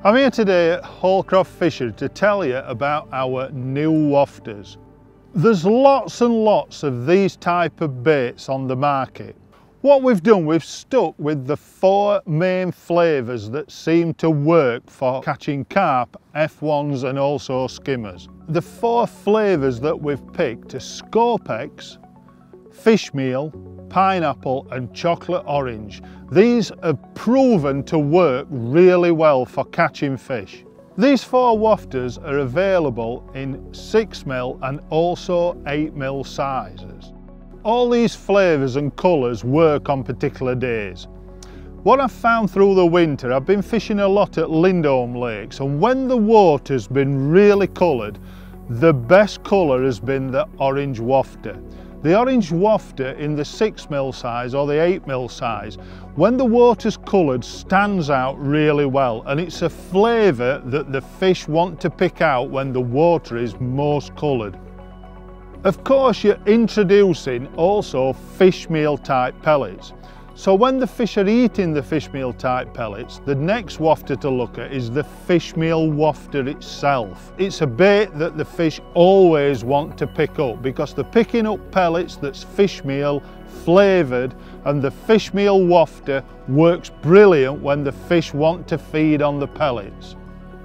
I'm here today at Holcroft Fishery to tell you about our new wafters. There's lots and lots of these type of baits on the market. What we've done, we've stuck with the 4 main flavours that seem to work for catching carp, F1s and also skimmers. The 4 flavours that we've picked are Scorpex, fish meal, pineapple and chocolate orange. These have proven to work really well for catching fish. These 4 wafters are available in 6mm and also 8mm sizes. All these flavours and colours work on particular days. What I've found through the winter, I've been fishing a lot at Lindholm lakes, and when the water's been really coloured, the best colour has been the orange wafter. The orange wafter in the 6mm size or the 8mm size, when the water's coloured, stands out really well, and it's a flavour that the fish want to pick out when the water is most coloured. Of course, you're introducing also fish meal type pellets. So when the fish are eating the fish meal type pellets, the next wafter to look at is the fish meal wafter itself. It's a bait that the fish always want to pick up because they're picking up pellets that's fish meal flavoured, and the fish meal wafter works brilliant when the fish want to feed on the pellets.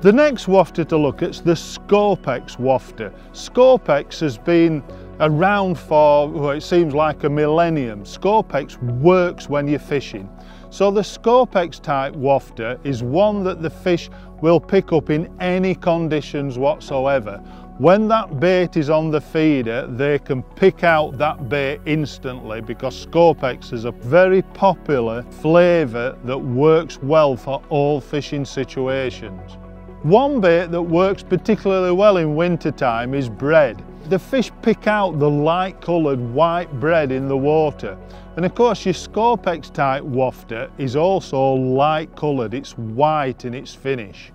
The next wafter to look at is the Scorpex Wafter. Scorpex has been around for, well, it seems like a millennium. Scorpex works when you're fishing. So the Scorpex type wafter is one that the fish will pick up in any conditions whatsoever. When that bait is on the feeder, they can pick out that bait instantly because Scorpex is a very popular flavour that works well for all fishing situations. One bait that works particularly well in winter time is bread. The fish pick out the light coloured white bread in the water, and of course your Scorpex type wafter is also light coloured, it's white in its finish.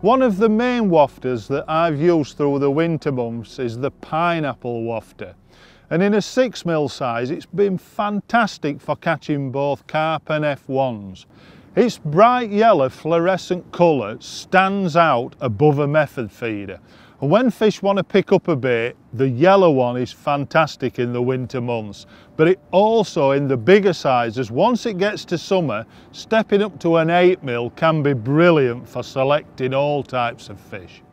One of the main wafters that I've used through the winter months is the pineapple wafter, and in a 6mm size it's been fantastic for catching both carp and F1s. Its bright yellow fluorescent colour stands out above a method feeder, and when fish want to pick up a bait, the yellow one is fantastic in the winter months, but it also in the bigger sizes, once it gets to summer, stepping up to an 8mm can be brilliant for selecting all types of fish.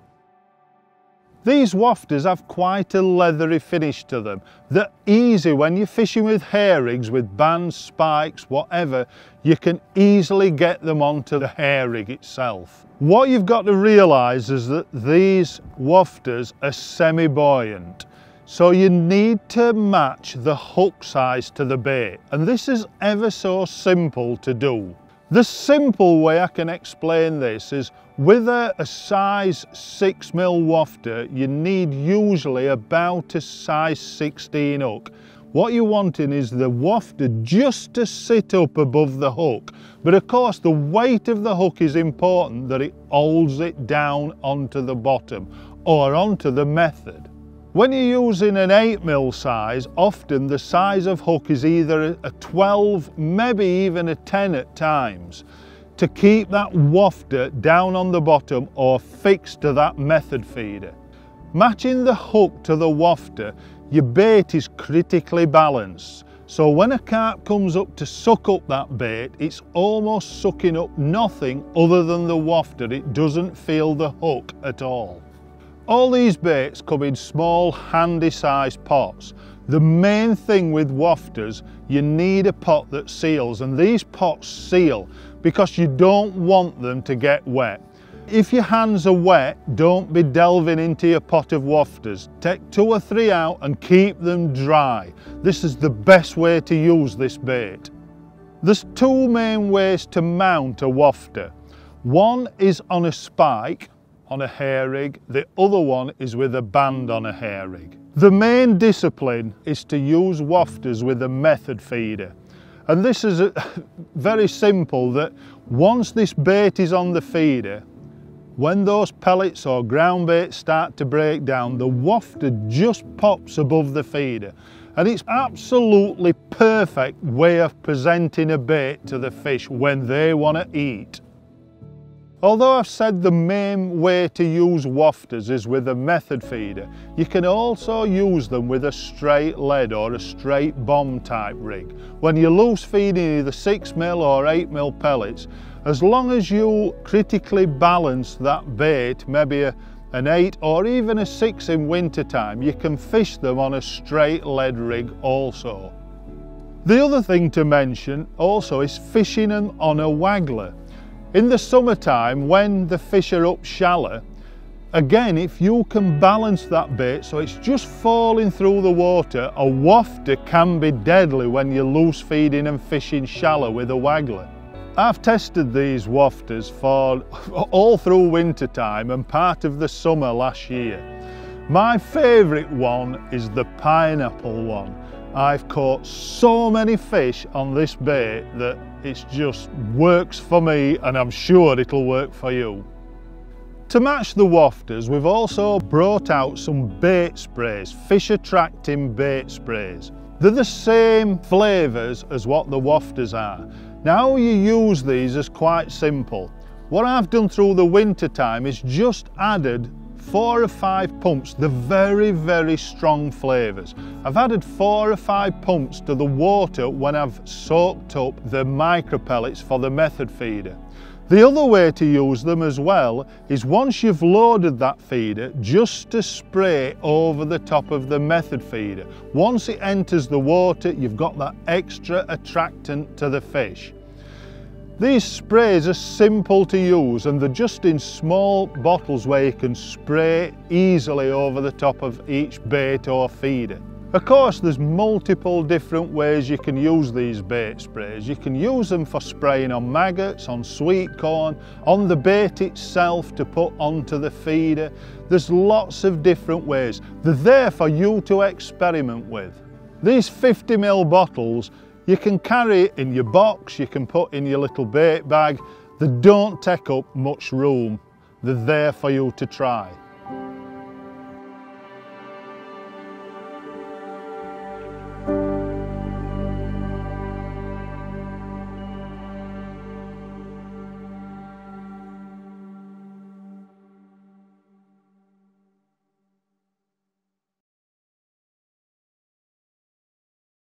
These wafters have quite a leathery finish to them. They're easy when you're fishing with hair rigs, with bands, spikes, whatever, you can easily get them onto the hair rig itself. What you've got to realise is that these wafters are semi-buoyant, so you need to match the hook size to the bait, and this is ever so simple to do. The simple way I can explain this is with a size 6mm wafter, you need usually about a size 16 hook. What you're wanting is the wafter just to sit up above the hook. But of course the weight of the hook is important, that it holds it down onto the bottom or onto the method. When you're using an 8mm size, often the size of hook is either a 12, maybe even a 10 at times, to keep that wafter down on the bottom or fixed to that method feeder. Matching the hook to the wafter, your bait is critically balanced. So when a carp comes up to suck up that bait, it's almost sucking up nothing other than the wafter. It doesn't feel the hook at all. All these baits come in small, handy-sized pots. The main thing with wafters, you need a pot that seals, and these pots seal because you don't want them to get wet. If your hands are wet, don't be delving into your pot of wafters. Take 2 or 3 out and keep them dry. This is the best way to use this bait. There's 2 main ways to mount a wafter. One is on a spike on a hair rig, the other one is with a band on a hair rig. The main discipline is to use wafters with a method feeder, and this is very simple, that once this bait is on the feeder, when those pellets or ground bait start to break down, the wafter just pops above the feeder, and it's absolutely perfect way of presenting a bait to the fish when they want to eat. Although I've said the main way to use wafters is with a method feeder, you can also use them with a straight lead or a straight bomb type rig. When you're loose feeding either 6mm or 8mm pellets, as long as you critically balance that bait, maybe an 8 or even a 6 in winter time, you can fish them on a straight lead rig also. The other thing to mention also is fishing them on a waggler. In the summertime, when the fish are up shallow, again, if you can balance that bait so it's just falling through the water, a wafter can be deadly when you're loose feeding and fishing shallow with a waggler. I've tested these wafters for all through winter time and part of the summer last year. My favourite one is the pineapple one. I've caught so many fish on this bait that it just works for me, and I'm sure it'll work for you. To match the wafters, we've also brought out some bait sprays, fish attracting bait sprays. They're the same flavours as what the wafters are. Now you use these is quite simple. What I've done through the winter time is just added 4 or 5 pumps, the very strong flavours. I've added 4 or 5 pumps to the water when I've soaked up the micro pellets for the method feeder. The other way to use them as well is once you've loaded that feeder, just to spray over the top of the method feeder. Once it enters the water, you've got that extra attractant to the fish. These sprays are simple to use and they're just in small bottles where you can spray easily over the top of each bait or feeder. Of course, there's multiple different ways you can use these bait sprays. You can use them for spraying on maggots, on sweet corn, on the bait itself to put onto the feeder. There's lots of different ways. They're there for you to experiment with. These 50ml bottles, you can carry in your box, you can put in your little bait bag. They don't take up much room. They're there for you to try.